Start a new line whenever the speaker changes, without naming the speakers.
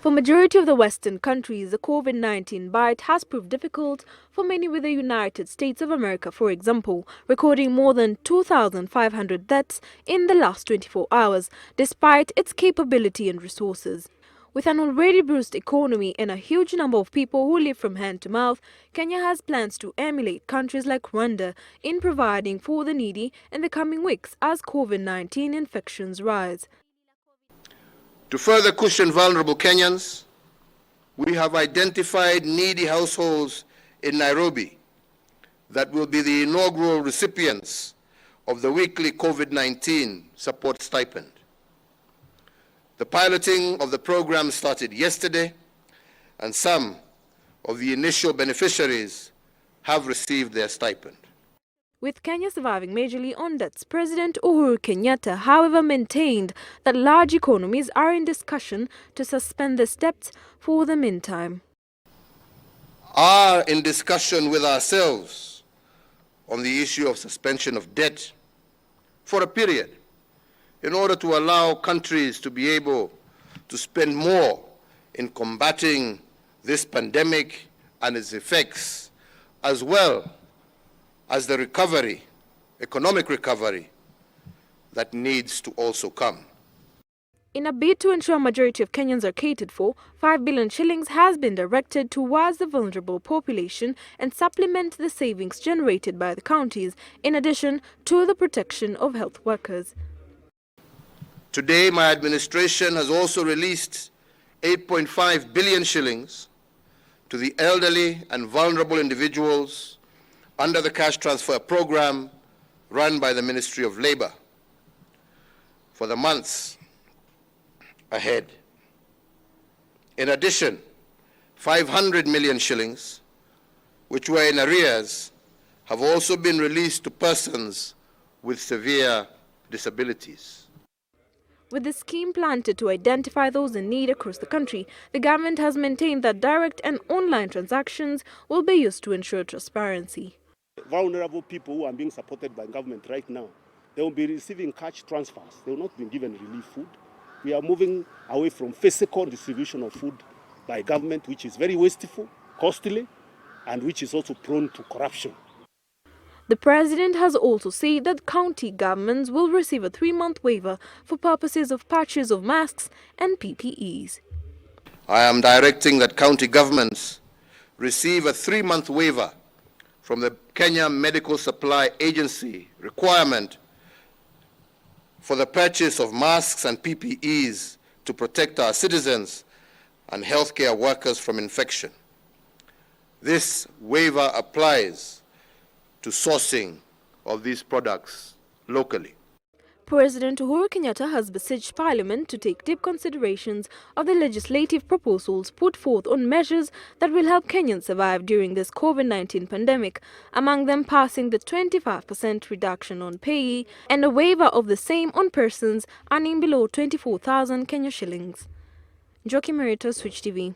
For majority of the Western countries, the COVID-19 bite has proved difficult for many, with the United States of America, for example, recording more than 2,500 deaths in the last 24 hours, despite its capability and resources. With an already bruised economy and a huge number of people who live from hand to mouth, Kenya has plans to emulate countries like Rwanda in providing for the needy in the coming weeks as COVID-19 infections rise.
To further cushion vulnerable Kenyans, we have identified needy households in Nairobi that will be the inaugural recipients of the weekly COVID-19 support stipend. The piloting of the program started yesterday, and some of the initial beneficiaries have received their stipend.
With Kenya surviving majorly on debts, President Uhuru Kenyatta, however, maintained that large economies are in discussion to suspend this debt for the meantime.
Are in discussion with ourselves on the issue of suspension of debt for a period in order to allow countries to be able to spend more in combating this pandemic and its effects, as well as the recovery, economic recovery, that needs to also come.
In a bid to ensure a majority of Kenyans are catered for, 5 billion shillings has been directed towards the vulnerable population and supplement the savings generated by the counties, in addition to the protection of health workers.
Today, my administration has also released 8.5 billion shillings to the elderly and vulnerable individuals under the cash transfer program run by the Ministry of Labour for the months ahead. In addition, 500 million shillings, which were in arrears, have also been released to persons with severe disabilities.
With the scheme planted to identify those in need across the country, the government has maintained that direct and online transactions will be used to ensure transparency.
Vulnerable people who are being supported by government right now, they will be receiving cash transfers. They will not be given relief food. We are moving away from physical distribution of food by government, which is very wasteful, costly, and which is also prone to corruption.
The president has also said that county governments will receive a 3-month waiver for purposes of purchase of masks and PPEs.
I am directing that county governments receive a 3-month waiver from the Kenya Medical Supply Agency requirement for the purchase of masks and PPEs to protect our citizens and healthcare workers from infection. This waiver applies to sourcing of these products locally.
President Uhuru Kenyatta has beseeched Parliament to take deep considerations of the legislative proposals put forth on measures that will help Kenyans survive during this COVID-19 pandemic, among them passing the 25% reduction on payee and a waiver of the same on persons earning below 24,000 Kenya shillings. Joki Merito, Switch TV.